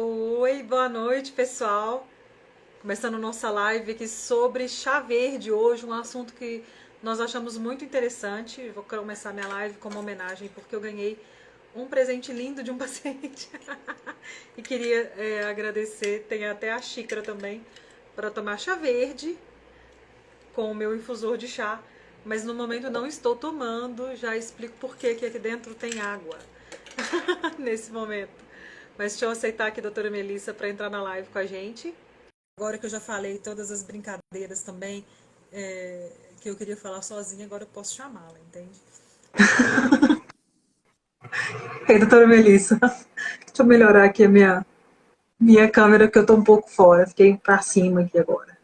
Oi, boa noite, pessoal. Começando nossa live aqui sobre chá verde hoje, um assunto que nós achamos muito interessante. Vou começar minha live como homenagem porque eu ganhei um presente lindo de um paciente e queria agradecer. Tem até a xícara também para tomar chá verde com o meu infusor de chá, mas no momento não estou tomando. Já explico por que aqui dentro tem água nesse momento. Mas deixa eu aceitar aqui a doutora Melissa para entrar na live com a gente. Agora que eu já falei todas as brincadeiras também que eu queria falar sozinha, agora eu posso chamá-la, entende? Ei, doutora Melissa, deixa eu melhorar aqui a minha câmera, que eu tô um pouco fora. Fiquei pra cima aqui agora.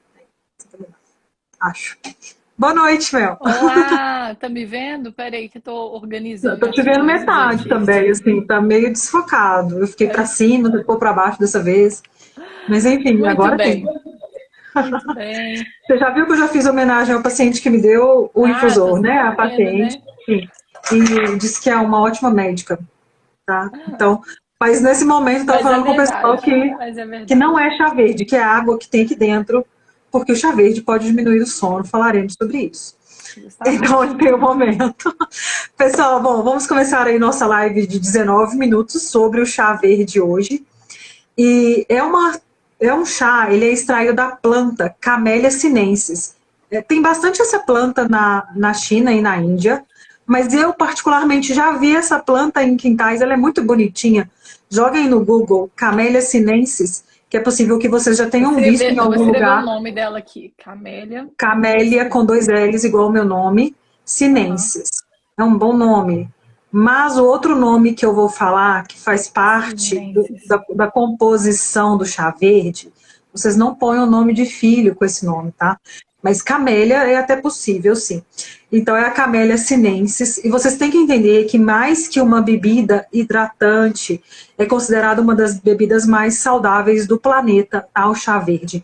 Acho. Boa noite, Mel. Olá, tá me vendo? Peraí que eu tô Eu organizando tô te minhas vendo coisas metade aqui. também, assim, tá meio desfocado. Eu fiquei pra É, cima, ficou pra baixo dessa vez. Mas enfim, muito agora tem. bem, muito bem. Você já viu que eu já fiz homenagem ao paciente que me deu o Ah, infusor, né? A vendo, paciente. né? Sim. E disse que é uma ótima médica, tá? Então, mas nesse momento eu estava Mas é falando com o pessoal verdade, que, mas é que não verdade. é chá verde, que é a água que tem aqui dentro, porque o chá verde pode diminuir o sono, falaremos sobre isso. Então, Justamente. esse tem o momento. Pessoal, bom, vamos começar aí nossa live de 19 minutos sobre o chá verde hoje. E é um chá, ele é extraído da planta Camellia sinensis. Tem bastante essa planta na China e na Índia, mas eu particularmente já vi essa planta em quintais, ela é muito bonitinha. Joguem no Google Camellia sinensis, que é possível que vocês já tenham visto em Eu vou algum escrever o lugar. nome dela aqui. Camélia. Camélia com dois L's, igual o meu nome, Aham. sinensis. É um bom nome. Mas o outro nome que eu vou falar, que faz parte Sinensis. da composição do chá verde, vocês não põem o nome de filho com esse nome, tá? Mas camélia é até possível, sim. Então é a Camellia sinensis. E vocês têm que entender que mais que uma bebida hidratante, é considerada uma das bebidas mais saudáveis do planeta, tá? O chá verde.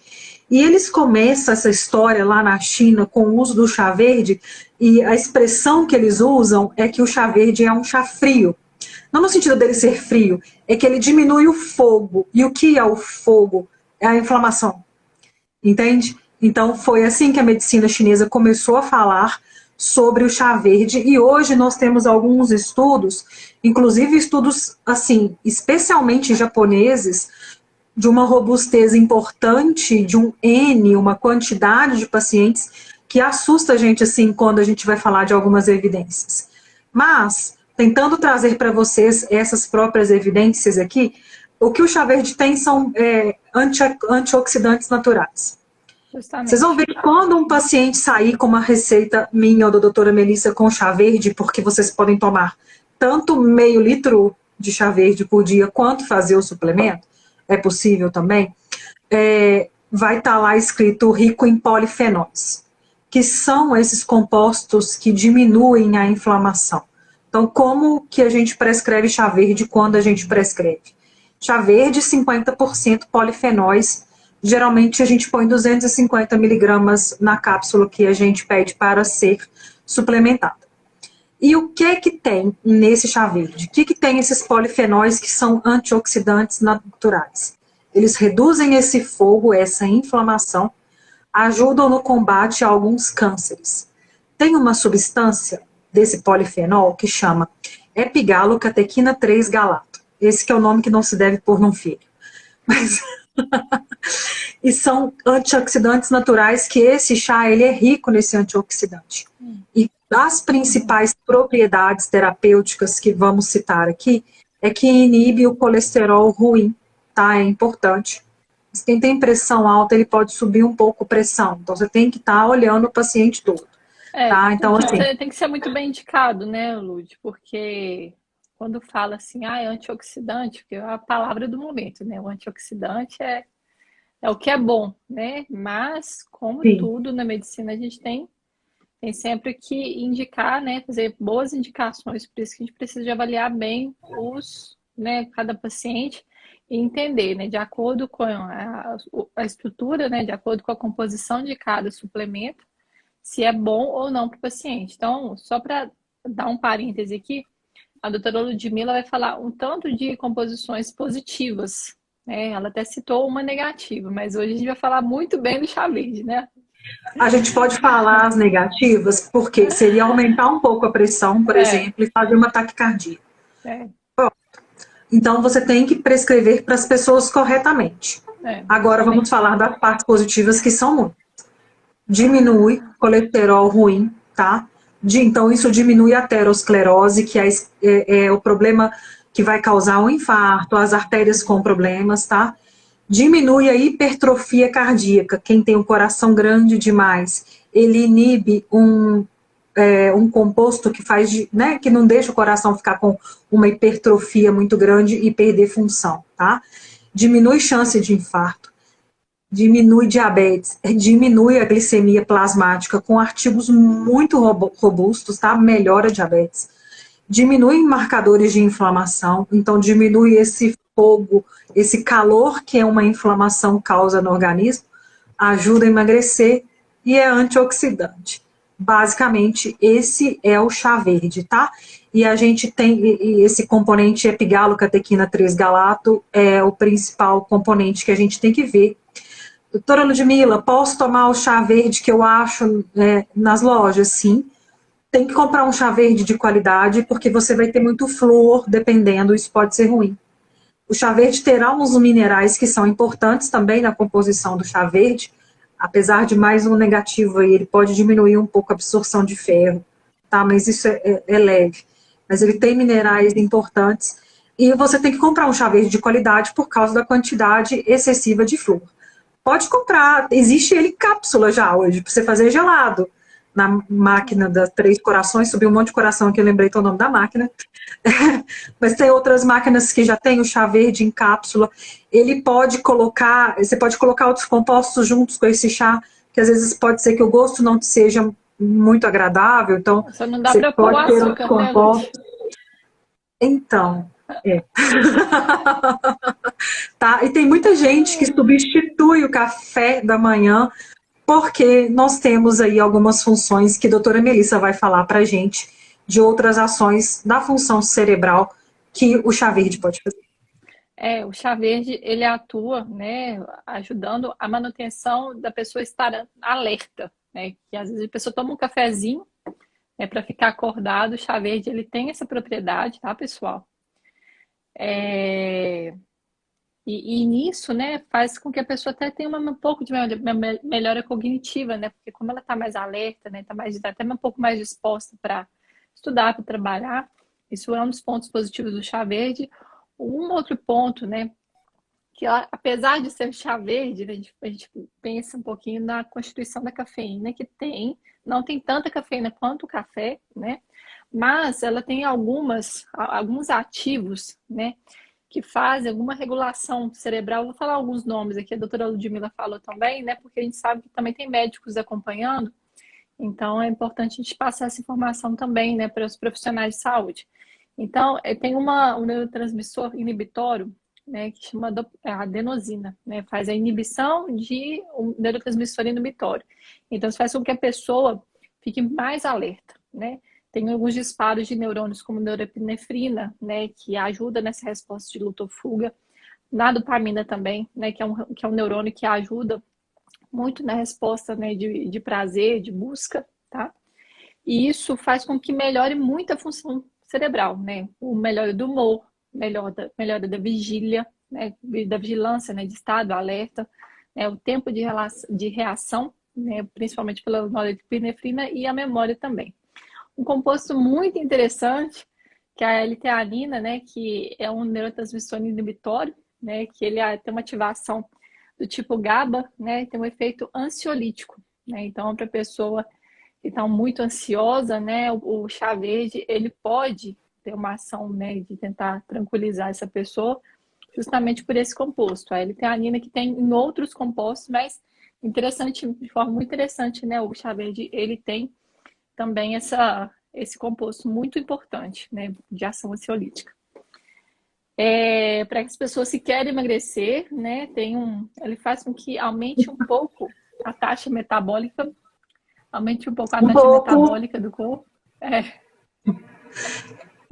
E eles começam essa história lá na China com o uso do chá verde, e a expressão que eles usam é que o chá verde é um chá frio. Não no sentido dele ser frio, é que ele diminui o fogo. E o que é o fogo? É a inflamação. Entende? Então foi assim que a medicina chinesa começou a falar sobre o chá verde, e hoje nós temos alguns estudos, inclusive estudos assim, especialmente japoneses, de uma robustez importante, de um N, uma quantidade de pacientes, que assusta a gente assim quando a gente vai falar de algumas evidências. Mas, tentando trazer para vocês essas próprias evidências aqui, o que o chá verde tem são antioxidantes naturais. Vocês vão ver Justamente. que quando um paciente sair com uma receita minha ou da doutora Melissa com chá verde, porque vocês podem tomar tanto meio litro de chá verde por dia, quanto fazer o suplemento, é possível também, vai estar lá escrito rico em polifenóis, que são esses compostos que diminuem a inflamação. Então, como que a gente prescreve chá verde quando a gente prescreve? Chá verde, 50% polifenóis. Geralmente a gente põe 250 miligramas na cápsula que a gente pede para ser suplementada. E o que é que tem nesse chá verde? O que, que tem esses polifenóis que são antioxidantes naturais? Eles reduzem esse fogo, essa inflamação, ajudam no combate a alguns cânceres. Tem uma substância desse polifenol que chama epigalocatequina 3-galato. Esse que é o nome que não se deve pôr num filho. Mas e são antioxidantes naturais, que esse chá ele é rico nesse antioxidante. E das principais propriedades terapêuticas que vamos citar aqui é que inibe o colesterol ruim, tá? É importante. Mas quem tem pressão alta, ele pode subir um pouco a pressão. Então você tem que estar olhando o paciente todo, tá? Então assim, Tem que ser muito bem indicado, né, Lud? Porque quando fala assim, ah, é antioxidante, porque é a palavra do momento, né? O antioxidante é o que é bom, né? Mas, como sim, tudo na medicina, a gente tem sempre que indicar, né? Fazer boas indicações, por isso que a gente precisa de avaliar bem né, cada paciente e entender, né, de acordo com a estrutura, né, de acordo com a composição de cada suplemento, se é bom ou não para o paciente. Então, só para dar um parêntese aqui, a doutora Ludmila vai falar um tanto de composições positivas né? Ela até citou uma negativa, mas hoje a gente vai falar muito bem do chá verde, né? A gente pode falar as negativas, porque seria aumentar um pouco a pressão, por É, exemplo, e fazer uma taquicardia. é, Então, você tem que prescrever para as pessoas corretamente. é, Agora, vamos realmente. falar das partes positivas, que são muitas. Diminui colesterol ruim, tá? Então, isso diminui a aterosclerose, que é o problema que vai causar um infarto, as artérias com problemas, tá? Diminui a hipertrofia cardíaca. Quem tem um coração grande demais, ele inibe um composto que faz, né, que não deixa o coração ficar com uma hipertrofia muito grande e perder função, tá? Diminui chance de infarto, diminui diabetes, diminui a glicemia plasmática com artigos muito robustos, tá? Melhora a diabetes. Diminui marcadores de inflamação, então diminui esse fogo, esse calor que é uma inflamação causa no organismo, ajuda a emagrecer e é antioxidante. Basicamente, esse é o chá verde, tá? E a gente tem esse componente epigalo-catequina 3-galato, é o principal componente que a gente tem que ver. Doutora Ludmila, posso tomar o chá verde que eu acho nas lojas? Sim. Tem que comprar um chá verde de qualidade, porque você vai ter muito flúor, dependendo, isso pode ser ruim. O chá verde terá uns minerais que são importantes também na composição do chá verde, apesar de mais um negativo aí, ele pode diminuir um pouco a absorção de ferro, tá? Mas isso é leve. Mas ele tem minerais importantes e você tem que comprar um chá verde de qualidade por causa da quantidade excessiva de flúor. Pode comprar, existe ele em cápsula já hoje, para você fazer gelado. Na máquina das Três Corações, subiu um monte de coração aqui, eu lembrei o nome da máquina. Mas tem outras máquinas que já tem o chá verde em cápsula. Ele pode colocar, você pode colocar outros compostos juntos com esse chá, que às vezes pode ser que o gosto não seja muito agradável, então Só não dá você para pôr o pode ter outros açúcar, né, Lud? compostos. Então, tá? E tem muita gente que substitui o café da manhã porque nós temos aí algumas funções que a doutora Melissa vai falar para a gente de outras ações da função cerebral que o chá verde pode fazer. O chá verde, ele atua, né, ajudando a manutenção da pessoa estar alerta, né, que às vezes a pessoa toma um cafezinho, para ficar acordado, o chá verde, ele tem essa propriedade, tá, pessoal? E nisso, né, faz com que a pessoa até tenha um pouco de melhora cognitiva, né, porque como ela está mais alerta, né, tá até um pouco mais disposta para estudar, para trabalhar, isso é um dos pontos positivos do chá verde. Um outro ponto, né, que apesar de ser chá verde, né, a gente pensa um pouquinho na constituição da cafeína que tem, não tem tanta cafeína quanto o café, né, mas ela tem alguns ativos, né, que fazem alguma regulação cerebral. Vou falar alguns nomes aqui, a doutora Ludmila falou também, né, porque a gente sabe que também tem médicos acompanhando, então é importante a gente passar essa informação também, né, para os profissionais de saúde. Então, tem um neurotransmissor inibitório, né, que chama adenosina, né, faz a inibição de um neurotransmissor inibitório. Então, isso faz com que a pessoa fique mais alerta, né? Tem alguns disparos de neurônios como norepinefrina, né, que ajuda nessa resposta de luta ou fuga. Na dopamina também, né, que é um neurônio que ajuda muito na resposta, né, de prazer, de busca, tá? E isso faz com que melhore muito a função cerebral, né? O melhora do humor, melhora da vigília, né? Da vigilância, né? De estado, alerta, né? O tempo de reação, né? Principalmente pela norepinefrina e a memória também. Um composto muito interessante, que é a L-teanina, né? Que é um neurotransmissor inibitório, né? Que ele tem uma ativação do tipo GABA, né? Tem um efeito ansiolítico, né? Então, para a pessoa que está muito ansiosa, né? O chá verde, ele pode ter uma ação, né? De tentar tranquilizar essa pessoa, justamente por esse composto. A L-teanina que tem em outros compostos, mas interessante, de forma muito interessante, né? O chá verde, ele tem também esse composto muito importante, né, de ação ansiolítica. Para as pessoas que querem emagrecer, né, ele faz com que aumente um pouco a taxa metabólica, do corpo.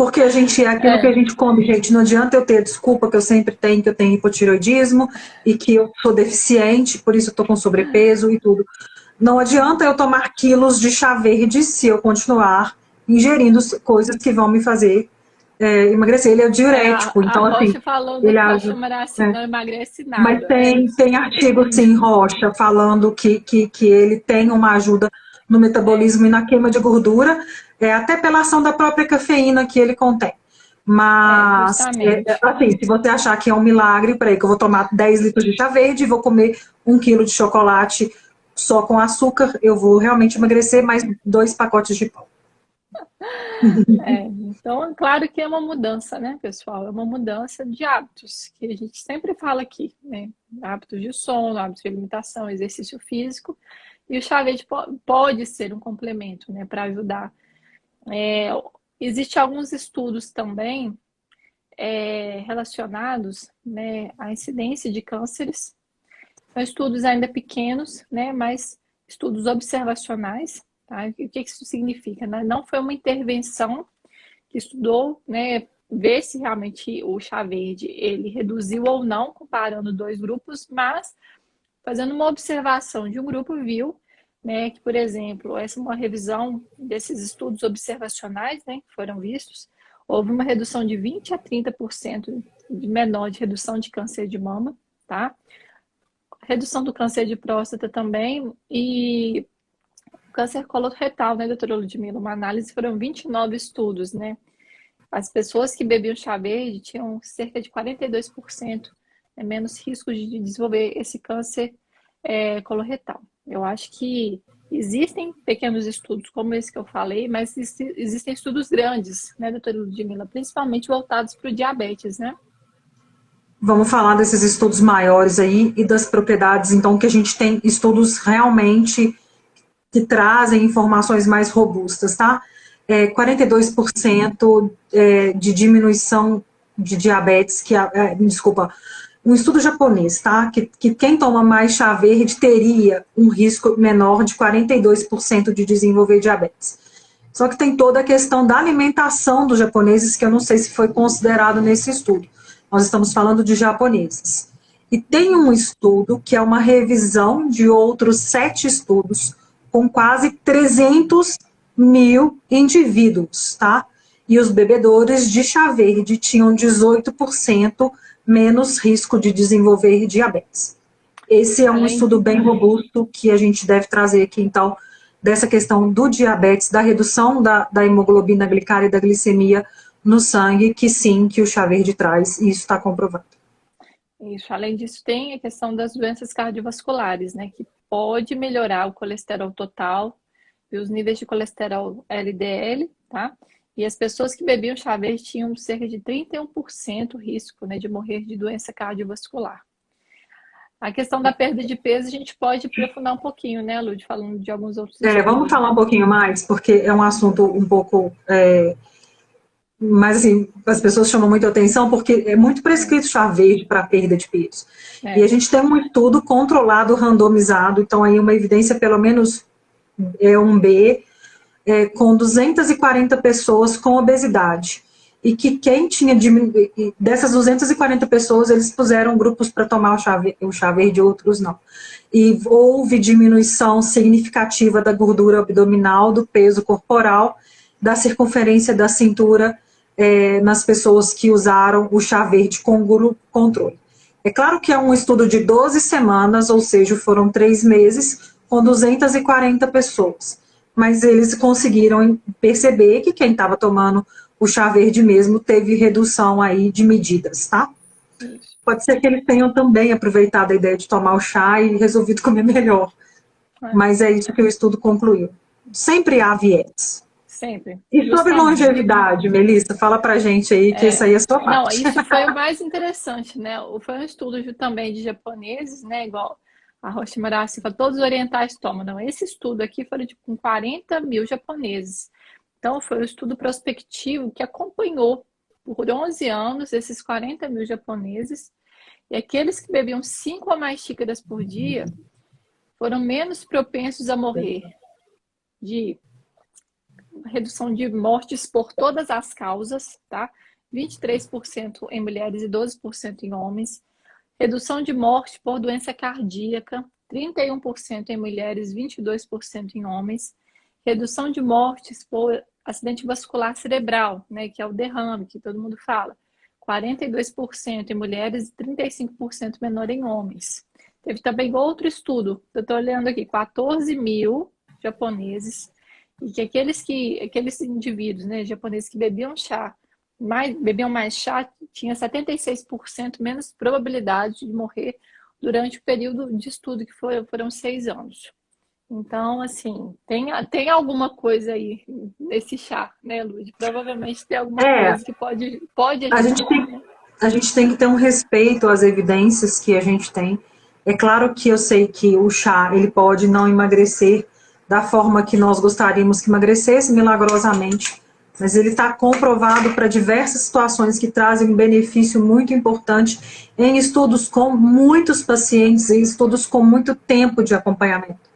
Porque a gente é aquilo que a gente come, gente. Não adianta eu ter a desculpa que eu sempre tenho, que eu tenho hipotireoidismo e que eu sou deficiente, por isso eu tô com sobrepeso e tudo. Não adianta eu tomar quilos de chá verde se eu continuar ingerindo coisas que vão me fazer emagrecer. Ele é diurético, A então assim, Rocha falando ele que ajuda. Rocha Maraci É. não emagrece Mas nada. tem artigo, sim, Rocha, falando que ele tem uma ajuda no metabolismo e na queima de gordura, até pela ação da própria cafeína que ele contém. Mas, Justamente. assim, se você achar que é um milagre, peraí, que eu vou tomar 10 litros de chá verde e vou comer 1 quilo de chocolate só com açúcar, eu vou realmente emagrecer mais 2 pacotes de pão. Então, é claro que é uma mudança, né, pessoal? É uma mudança de hábitos, que a gente sempre fala aqui, né? Hábitos de sono, hábitos de alimentação, exercício físico. E o chá verde pode ser um complemento, né, para ajudar. Existem alguns estudos também relacionados, né, à incidência de cânceres. São estudos ainda pequenos, né, mas estudos observacionais. Tá? O que isso significa? Né? Não foi uma intervenção que estudou, né, ver se realmente o chá verde ele reduziu ou não, comparando dois grupos, mas fazendo uma observação de um grupo viu, né, que, por exemplo, essa é uma revisão desses estudos observacionais, né, que foram vistos, houve uma redução de 20 a 30% de menor de redução de câncer de mama, tá? Redução do câncer de próstata também e câncer coloretal, né, doutora Ludmila? Uma análise, foram 29 estudos, né? As pessoas que bebiam chá verde tinham cerca de 42% menos risco de desenvolver esse câncer coloretal. Eu acho que existem pequenos estudos como esse que eu falei, mas existem estudos grandes, né, doutora Ludmila? Principalmente voltados para o diabetes, né? Vamos falar desses estudos maiores aí e das propriedades, então, que a gente tem estudos realmente que trazem informações mais robustas, tá? 42% de diminuição de diabetes, desculpa, um estudo japonês, tá? Que quem toma mais chá verde teria um risco menor de 42% de desenvolver diabetes. Só que tem toda a questão da alimentação dos japoneses, que eu não sei se foi considerado nesse estudo. Nós estamos falando de japoneses. E tem um estudo que é uma revisão de outros 7 estudos com quase 300 mil indivíduos, tá? E os bebedores de chá verde tinham 18% menos risco de desenvolver diabetes. Esse é um estudo bem robusto que a gente deve trazer aqui, então, dessa questão do diabetes, da redução da hemoglobina glicada e da glicemia no sangue, que sim, que o chá verde traz, e isso está comprovado. Isso. Além disso, tem a questão das doenças cardiovasculares, né? Que pode melhorar o colesterol total e os níveis de colesterol LDL, tá? E as pessoas que bebiam chá verde tinham cerca de 31% risco, né, de morrer de doença cardiovascular. A questão da perda de peso, a gente pode aprofundar um pouquinho, né, Lud, falando de alguns outros estudos. Vamos falar um pouquinho mais, porque é um assunto um pouco... mas, assim, as pessoas chamam muito atenção porque é muito prescrito chá verde para perda de peso. E a gente tem um estudo controlado, randomizado, então aí uma evidência pelo menos um B, com 240 pessoas com obesidade. E que quem tinha dessas 240 pessoas, eles puseram grupos para tomar o chá verde e outros não. E houve diminuição significativa da gordura abdominal, do peso corporal, da circunferência da cintura nas pessoas que usaram o chá verde com grupo controle. É claro que é um estudo de 12 semanas, ou seja, foram 3 meses, com 240 pessoas. Mas eles conseguiram perceber que quem estava tomando o chá verde mesmo teve redução aí de medidas, tá? Isso. Pode ser que eles tenham também aproveitado a ideia de tomar o chá e resolvido comer melhor. Mas é isso que o estudo concluiu. Sempre há viés. Sempre. E sobre longevidade, Melissa, fala pra gente aí, que isso aí é sua parte. Não, isso foi o mais interessante, né? Foi um estudo também de japoneses, né? Igual a Rocha Maraci, todos os orientais tomam. Não, esse estudo aqui foi com 40 mil japoneses. Então, foi um estudo prospectivo que acompanhou por 11 anos esses 40 mil japoneses. E aqueles que bebiam 5 ou mais xícaras por dia foram menos propensos a morrer de redução de mortes por todas as causas, tá? 23% em mulheres e 12% em homens. Redução de morte por doença cardíaca, 31% em mulheres, 22% em homens. Redução de mortes por acidente vascular cerebral, né, que é o derrame, que todo mundo fala. 42% em mulheres e 35% menor em homens. Teve também outro estudo, eu estou olhando aqui, 14 mil japoneses, e que aqueles indivíduos, né, japoneses que bebiam mais chá, tinha 76% menos probabilidade de morrer durante o período de estudo, que foram 6 anos. Então, assim, tem alguma coisa aí nesse chá, né, Lud? Provavelmente tem alguma coisa que pode A gente ajudar, tem, né? a gente tem que ter um respeito às evidências que a gente tem. É claro que eu sei que o chá, ele pode não emagrecer da forma que nós gostaríamos que emagrecesse milagrosamente, mas ele está comprovado para diversas situações que trazem um benefício muito importante em estudos com muitos pacientes, em estudos com muito tempo de acompanhamento.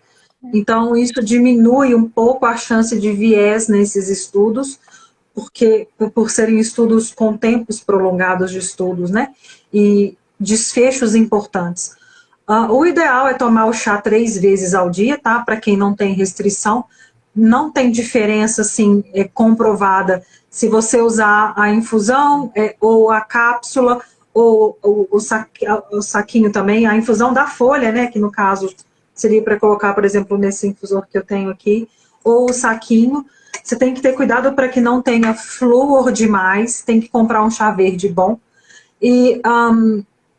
Então, isso diminui um pouco a chance de viés nesses estudos, porque por serem estudos com tempos prolongados de estudos, né? E desfechos importantes. O ideal é tomar o chá 3 vezes ao dia, tá? Para quem não tem restrição. Não tem diferença, assim, comprovada se você usar a infusão ou a cápsula ou o saquinho também, a infusão da folha, né? Que no caso seria para colocar, por exemplo, nesse infusor que eu tenho aqui, ou o saquinho. Você tem que ter cuidado para que não tenha flúor demais, tem que comprar um chá verde bom. E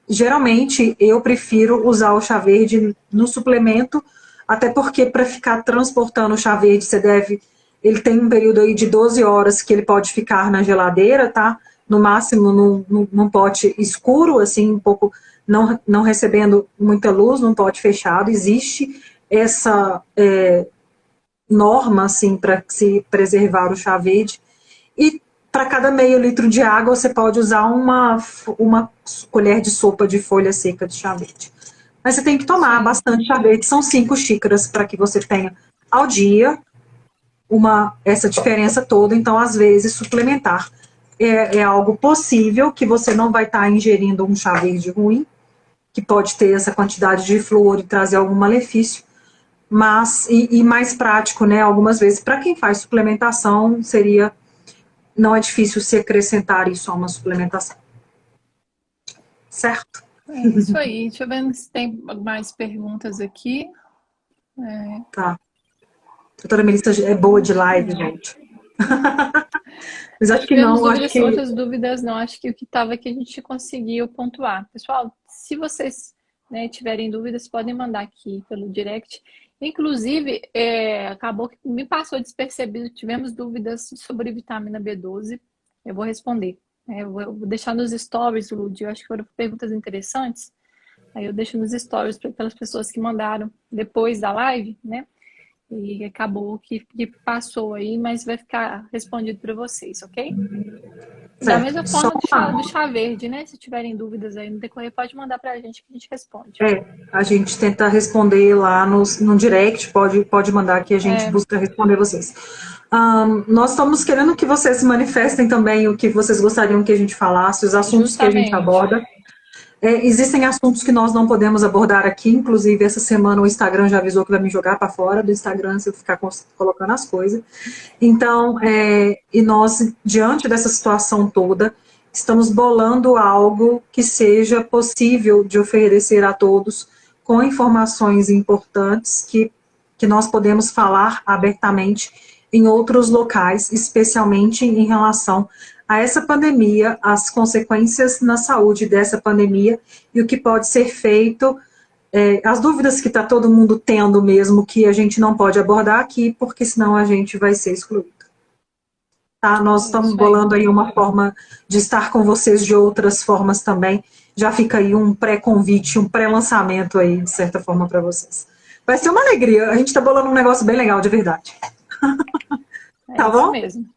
geralmente eu prefiro usar o chá verde no suplemento, até porque para ficar transportando o chá verde, ele tem um período aí de 12 horas que ele pode ficar na geladeira, tá? No máximo num pote escuro, assim, um pouco não recebendo muita luz, num pote fechado. Existe essa norma, assim, para se preservar o chá verde. E para cada meio litro de água, você pode usar uma colher de sopa de folha seca de chá verde. Mas você tem que tomar bastante chá verde, são 5 xícaras para que você tenha ao dia essa diferença toda. Então, às vezes, suplementar é algo possível, que você não vai estar ingerindo um chá verde ruim, que pode ter essa quantidade de flúor e trazer algum malefício, mas, e mais prático, né, algumas vezes, para quem faz suplementação, não é difícil se acrescentar isso a uma suplementação. Certo? É isso aí. Deixa eu ver se tem mais perguntas aqui. Tá. A doutora Melissa é boa de live, gente. Mas acho que não. Outras dúvidas, não. Acho que o que estava aqui a gente conseguiu pontuar. Pessoal, se vocês, né, tiverem dúvidas, podem mandar aqui pelo direct. Inclusive, acabou que me passou despercebido, tivemos dúvidas sobre vitamina B12. Eu vou responder. Eu vou deixar nos stories, Lud. Eu acho que foram perguntas interessantes. Aí eu deixo nos stories pelas pessoas que mandaram depois da live, né? E acabou que passou aí, mas vai ficar respondido para vocês, ok? Da mesma forma do chá verde, né? Se tiverem dúvidas aí no decorrer, pode mandar para a gente que a gente responde. A gente tenta responder lá no direct, pode mandar que a gente busca responder vocês. Nós estamos querendo que vocês manifestem também o que vocês gostariam que a gente falasse, os assuntos que a gente aborda. Existem assuntos que nós não podemos abordar aqui, inclusive essa semana o Instagram já avisou que vai me jogar para fora do Instagram se eu ficar colocando as coisas. Então, e nós, diante dessa situação toda, estamos bolando algo que seja possível de oferecer a todos, com informações importantes que nós podemos falar abertamente em outros locais, especialmente em relação a essa pandemia, as consequências na saúde dessa pandemia e o que pode ser feito, as dúvidas que está todo mundo tendo mesmo, que a gente não pode abordar aqui, porque senão a gente vai ser excluído. Tá? Nós estamos bolando aí uma forma de estar com vocês de outras formas também. Já fica aí um pré-convite, um pré-lançamento aí, de certa forma, para vocês. Vai ser uma alegria. A gente está bolando um negócio bem legal, de verdade. Tá bom? Isso mesmo.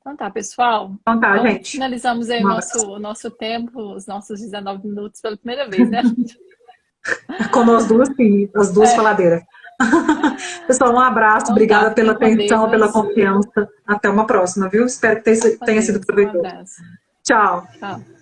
Então tá, pessoal. Então tá, gente. Finalizamos aí o nosso tempo, os nossos 19 minutos pela primeira vez, né? Com nós duas, sim, as duas faladeiras. Pessoal, um abraço, Então tá, obrigada pela fiquem com atenção, pela Deus. confiança. Até uma próxima, viu? Espero que tenha Com tenha sido Deus. Um proveitoso. abraço. Tchau. Tchau.